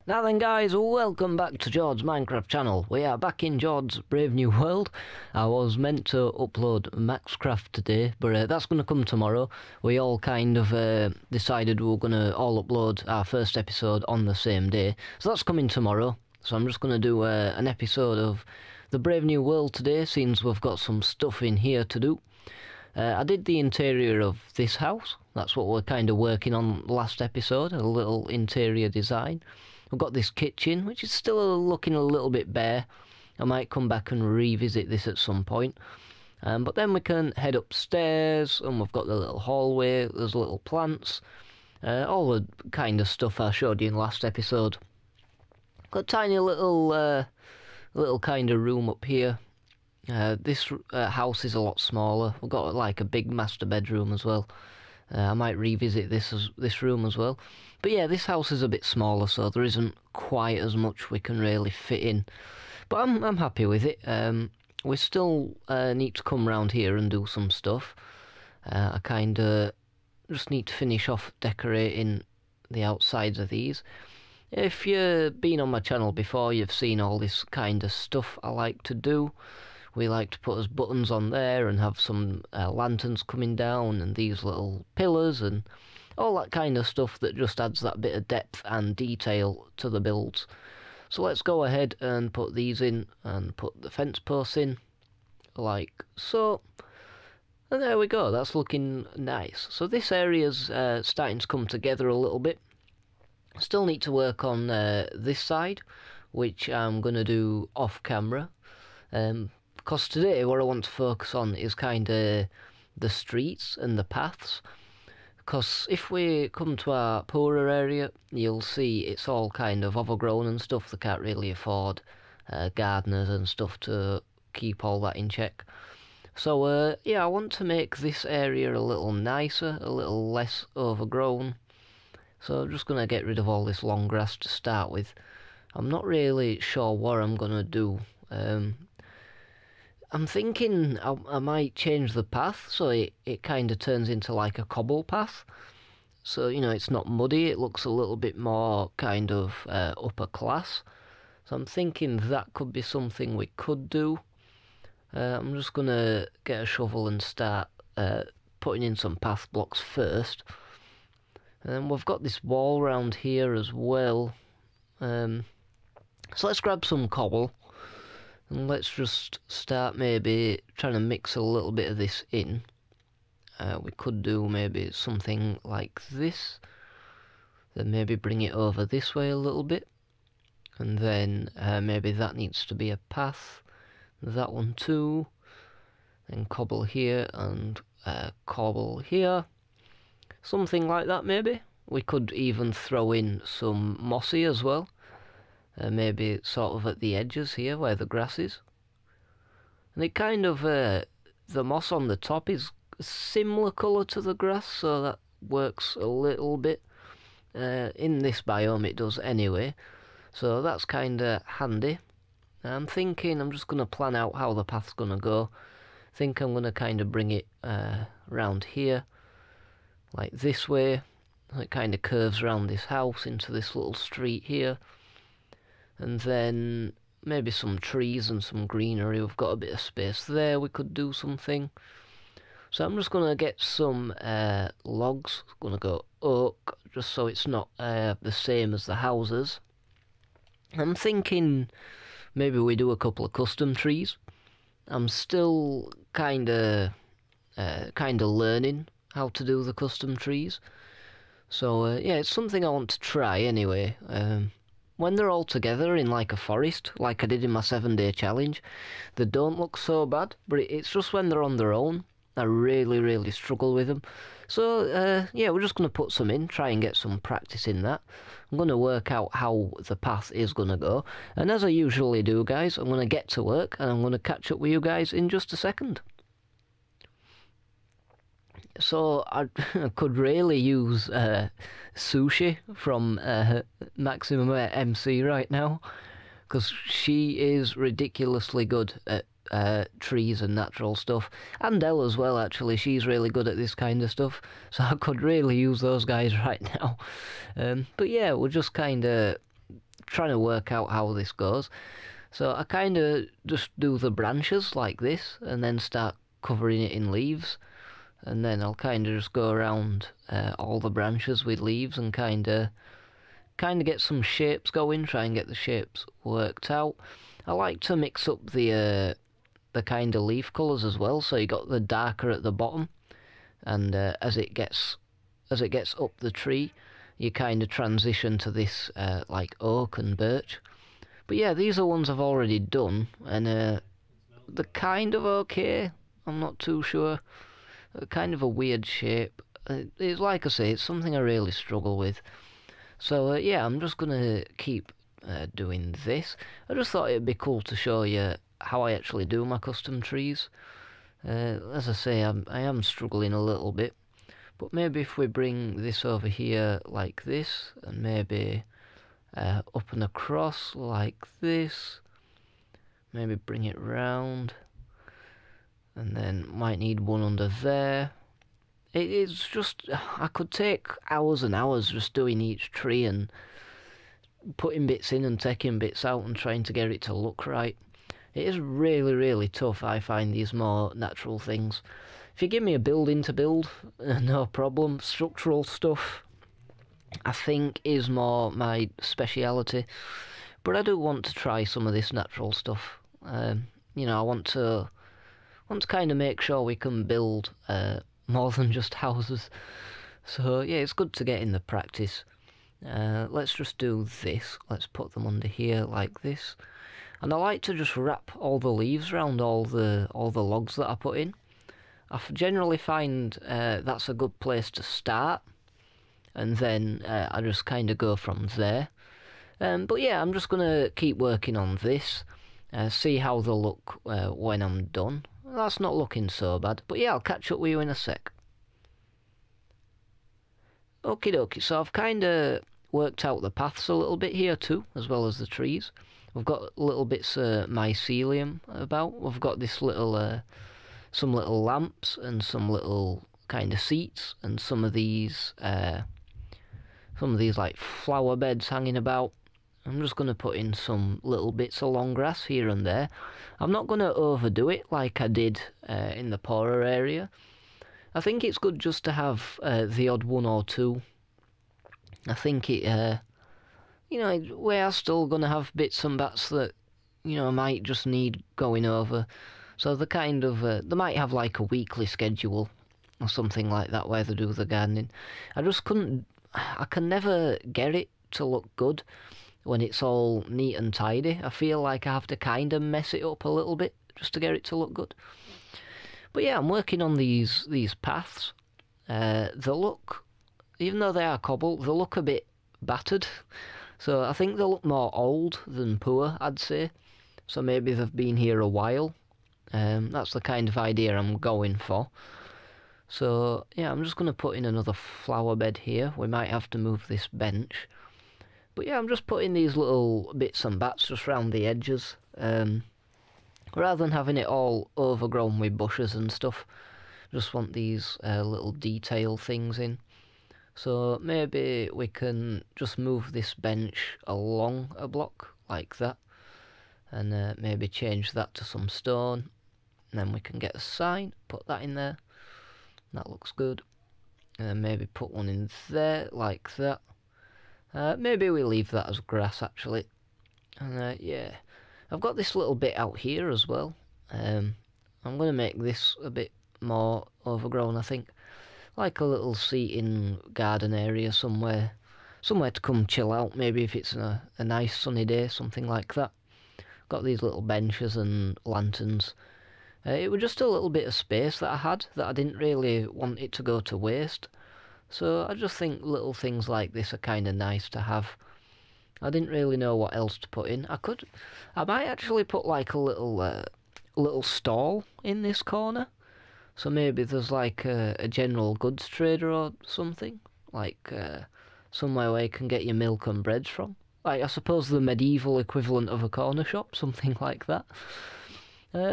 Now then guys, welcome back to Jord's Minecraft channel. We are back in Jord's Brave New World. I was meant to upload Maxcraft today, but that's going to come tomorrow. We all kind of decided we were going to all upload our first episode on the same day. So that's coming tomorrow. So I'm just going to do an episode of the Brave New World today, since we've got some stuff in here to do. I did the interior of this house. That's what we're kind of working on last episode, a little interior design. We've got this kitchen, which is still looking a little bit bare. I might come back and revisit this at some point. But then we can head upstairs, and we've got the little hallway, there's little plants. All the kind of stuff I showed you in the last episode. Got a tiny little kind of room up here. This house is a lot smaller. We've got like a big master bedroom as well. I might revisit this room as well. But yeah, this house is a bit smaller, so there isn't quite as much we can really fit in. But I'm happy with it. We still need to come round here and do some stuff. I kind of just need to finish off decorating the outsides of these. If you've been on my channel before, you've seen all this kind of stuff I like to do. We like to put us buttons on there and have some lanterns coming down and these little pillars and all that kind of stuff that just adds that bit of depth and detail to the builds. So let's go ahead and put these in and put the fence posts in like so. And there we go, that's looking nice. So this area's starting to come together a little bit. Still need to work on this side, which I'm going to do off camera. Because today what I want to focus on is kind of the streets and the paths. Because if we come to our poorer area, you'll see it's all kind of overgrown and stuff. They can't really afford gardeners and stuff to keep all that in check. So yeah, I want to make this area a little nicer, a little less overgrown. So I'm just going to get rid of all this long grass to start with. I'm not really sure what I'm going to do. I'm thinking I might change the path so it kind of turns into like a cobble path. So, you know, it's not muddy, it looks a little bit more kind of upper class. So I'm thinking that could be something we could do. I'm just going to get a shovel and start putting in some path blocks first. And then we've got this wall around here as well. So let's grab some cobble. And let's just start maybe trying to mix a little bit of this in. We could do maybe something like this. Then maybe bring it over this way a little bit. And then maybe that needs to be a path. That one too. Then cobble here and cobble here. Something like that maybe. We could even throw in some mossy as well. Maybe sort of at the edges here where the grass is. And it kind of, the moss on the top is a similar colour to the grass, so that works a little bit. In this biome it does anyway, so that's kind of handy. I'm thinking I'm just going to plan out how the path's going to go. I think I'm going to kind of bring it round here, like this way. It kind of curves around this house into this little street here. And then maybe some trees and some greenery. We've got a bit of space there. We could do something. So I'm just going to get some logs. I'm going to go oak, just so it's not the same as the houses. I'm thinking maybe we do a couple of custom trees. I'm still kind of learning how to do the custom trees. So yeah, it's something I want to try anyway. When they're all together in like a forest, like I did in my 7-day challenge, they don't look so bad, but it's just when they're on their own, I really struggle with them. So yeah, we're just going to put some in, try and get some practice in that. I'm going to work out how the path is going to go, and as I usually do guys, I'm going to get to work and I'm going to catch up with you guys in just a second. So I could really use Sushi from Maximum MC right now, because she is ridiculously good at trees and natural stuff, and Elle as well actually, she's really good at this kind of stuff, so I could really use those guys right now. But yeah, we're just kind of trying to work out how this goes. So I kind of just do the branches like this, and then start covering it in leaves. And then I'll kind of just go around all the branches with leaves and kind of get some shapes going, try and get the shapes worked out. I like to mix up the kind of leaf colours as well, so you got the darker at the bottom, and as it gets up the tree, you kind of transition to this like oak and birch. But yeah, these are ones I've already done, and they're kind of okay. I'm not too sure. Kind of a weird shape. It's like I say, it's something I really struggle with. So yeah, I'm just gonna keep doing this. I just thought it'd be cool to show you how I actually do my custom trees. As I say, I am struggling a little bit, but maybe if we bring this over here like this, and maybe up and across like this, maybe bring it round, and then might need one under there. It's just, I could take hours and hours just doing each tree and putting bits in and taking bits out and trying to get it to look right. It is really, really tough, I find, these more natural things. If you give me a building to build, no problem. Structural stuff, I think, is more my speciality. But I do want to try some of this natural stuff. You know, I want to kind of make sure we can build more than just houses. So yeah, it's good to get in the practice. Let's just do this. Let's put them under here like this. And I like to just wrap all the leaves around all the logs that I put in. I generally find that's a good place to start, and then I just kind of go from there. But yeah, I'm just gonna keep working on this, see how they look when I'm done. That's not looking so bad, but yeah, I'll catch up with you in a sec. Okie dokie, so I've kind of worked out the paths a little bit here too, as well as the trees. We've got little bits of mycelium about. We've got this little, some little lamps and some little kind of seats, and some of these like flower beds hanging about. I'm just going to put in some little bits of long grass here and there. I'm not going to overdo it like I did in the poorer area. I think it's good just to have the odd one or two. I think it, you know, we are still going to have bits and bats that, you know, might just need going over. So the kind of, they might have like a weekly schedule or something like that where they do the gardening. I can never get it to look good when it's all neat and tidy. I feel like I have to kind of mess it up a little bit just to get it to look good. But yeah, I'm working on these paths. They look, even though they are cobble, they look a bit battered. So I think they look more old than poor, I'd say. So maybe they've been here a while. That's the kind of idea I'm going for. So yeah, I'm just going to put in another flower bed here. We might have to move this bench. But yeah, I'm just putting these little bits and bats just round the edges. Rather than having it all overgrown with bushes and stuff. Just want these little detail things in. So maybe we can just move this bench along a block like that. And maybe change that to some stone. And then we can get a sign, put that in there. That looks good. And then maybe put one in there like that. Maybe we leave that as grass actually. And yeah, I've got this little bit out here as well. I'm going to make this a bit more overgrown, I think. Like a little seating garden area somewhere. Somewhere to come chill out, maybe if it's a nice sunny day, something like that. Got these little benches and lanterns. It was just a little bit of space that I had that I didn't really want it to go to waste. So I just think little things like this are kind of nice to have. I didn't really know what else to put in. I might actually put like a little stall in this corner. So maybe there's like a general goods trader or something. Like somewhere where you can get your milk and bread from. Like I suppose the medieval equivalent of a corner shop, something like that.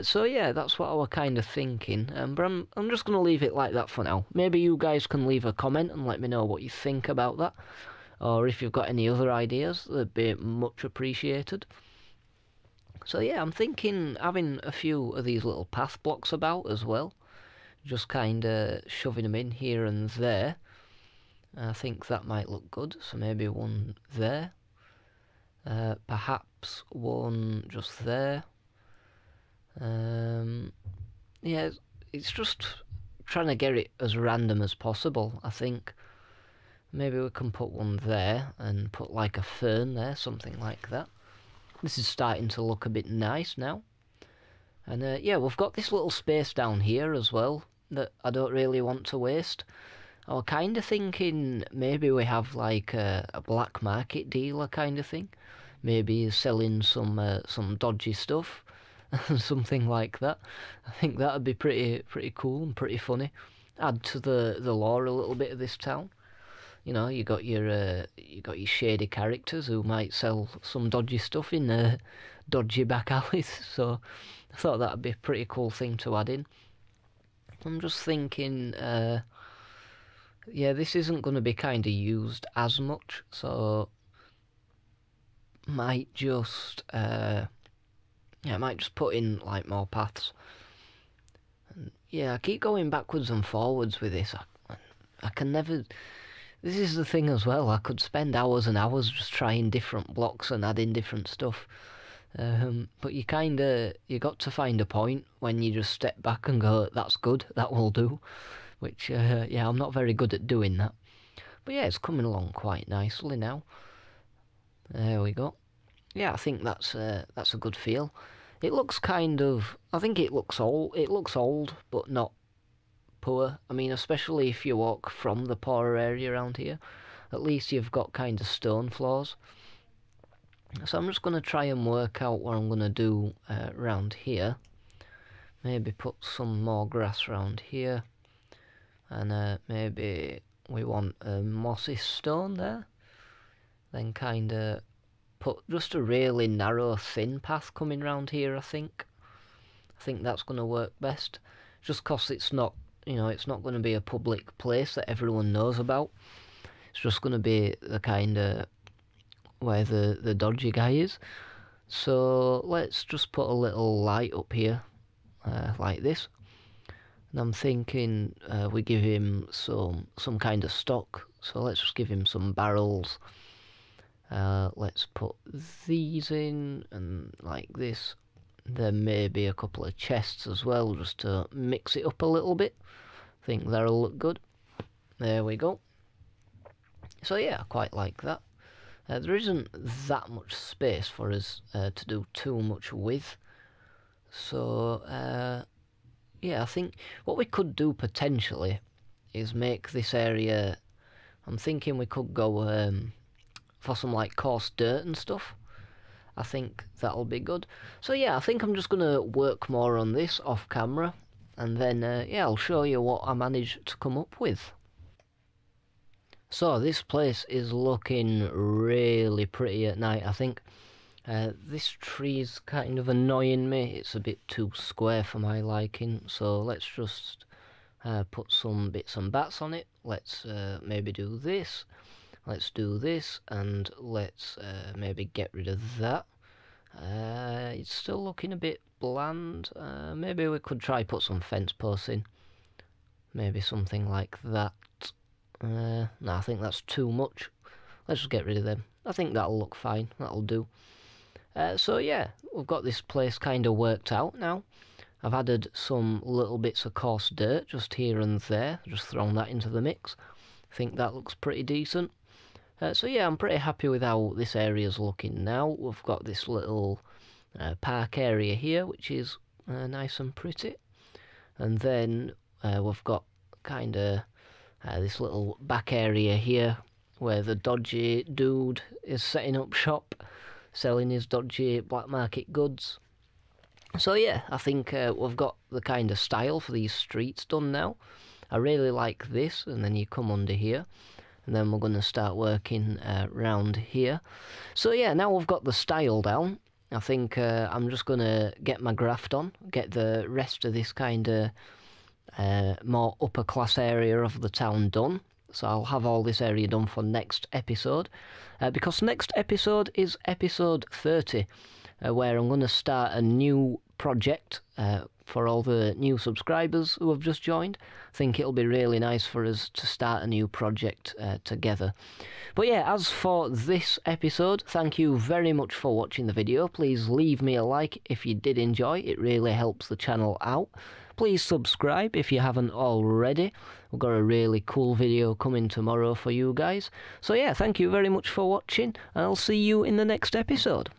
So yeah, that's what I was kind of thinking. But I'm just going to leave it like that for now. Maybe you guys can leave a comment and let me know what you think about that. or if you've got any other ideas, they'd be much appreciated. So yeah, I'm thinking having a few of these little path blocks about as well, just kind of shoving them in here and there. I think that might look good, so maybe one there, perhaps one just there. Yeah, it's just trying to get it as random as possible, I think. Maybe we can put one there and put like a fern there, something like that. This is starting to look a bit nice now. And yeah, we've got this little space down here as well that I don't really want to waste. I was kind of thinking maybe we have like a black market dealer kind of thing. Maybe selling some dodgy stuff, something like that. I think that'd be pretty cool and pretty funny. Add to the lore a little bit of this town. You know, you got your shady characters who might sell some dodgy stuff in dodgy back alleys. So I thought that'd be a pretty cool thing to add in. I'm just thinking, yeah, this isn't going to be kind of used as much, so might just yeah, I might just put in like more paths. And yeah, I keep going backwards and forwards with this. I can never. This is the thing as well. I could spend hours and hours just trying different blocks and adding different stuff. But you got to find a point when you just step back and go, that's good, that will do. Which yeah, I'm not very good at doing that. But yeah, it's coming along quite nicely now. There we go. Yeah, I think that's a good feel. It looks kind of, I think it looks old. It looks old, but not poor. I mean, especially if you walk from the poorer area around here, at least you've got kind of stone floors. So I'm just going to try and work out what I'm going to do around here. Maybe put some more grass around here, and maybe we want a mossy stone there. Then kind of put just a really narrow, thin path coming round here. I think that's going to work best. Just 'cause it's not, you know, it's not going to be a public place that everyone knows about. It's just going to be the kind of where the dodgy guy is. So let's just put a little light up here, like this. And I'm thinking we give him some kind of stock. So let's just give him some barrels. Let's put these in, and like this. There may be a couple of chests as well, just to mix it up a little bit. I think that'll look good. There we go. So yeah, I quite like that. There isn't that much space for us to do too much with. So yeah, I think what we could do potentially is make this area, I'm thinking we could go for some like coarse dirt and stuff. I think that'll be good. So yeah, I think I'm just going to work more on this off camera, and then yeah, I'll show you what I managed to come up with. So this place is looking really pretty at night, I think. This tree's kind of annoying me. It's a bit too square for my liking, so let's just put some bits and bats on it. Let's maybe do this. Let's do this, and let's maybe get rid of that. It's still looking a bit bland. Maybe we could try put some fence posts in. Maybe something like that. No, I think that's too much. Let's just get rid of them. I think that'll look fine. That'll do. So yeah, we've got this place kind of worked out now. I've added some little bits of coarse dirt just here and there. Just thrown that into the mix. I think that looks pretty decent. So yeah, I'm pretty happy with how this area's looking now. We've got this little park area here, which is nice and pretty. And then we've got kind of this little back area here where the dodgy dude is setting up shop, selling his dodgy black market goods. So yeah, I think we've got the kind of style for these streets done now. I really like this, and then you come under here. And then we're going to start working round here. So yeah, now we've got the style down. I think I'm just going to get my graft on, get the rest of this kind of more upper class area of the town done. so I'll have all this area done for next episode, because next episode is episode 30, where I'm going to start a new project for all the new subscribers who have just joined. I think it'll be really nice for us to start a new project together. But yeah, as for this episode, thank you very much for watching the video. Please leave me a like if you did enjoy, it really helps the channel out. Please subscribe if you haven't already. We've got a really cool video coming tomorrow for you guys. So yeah, thank you very much for watching, and I'll see you in the next episode.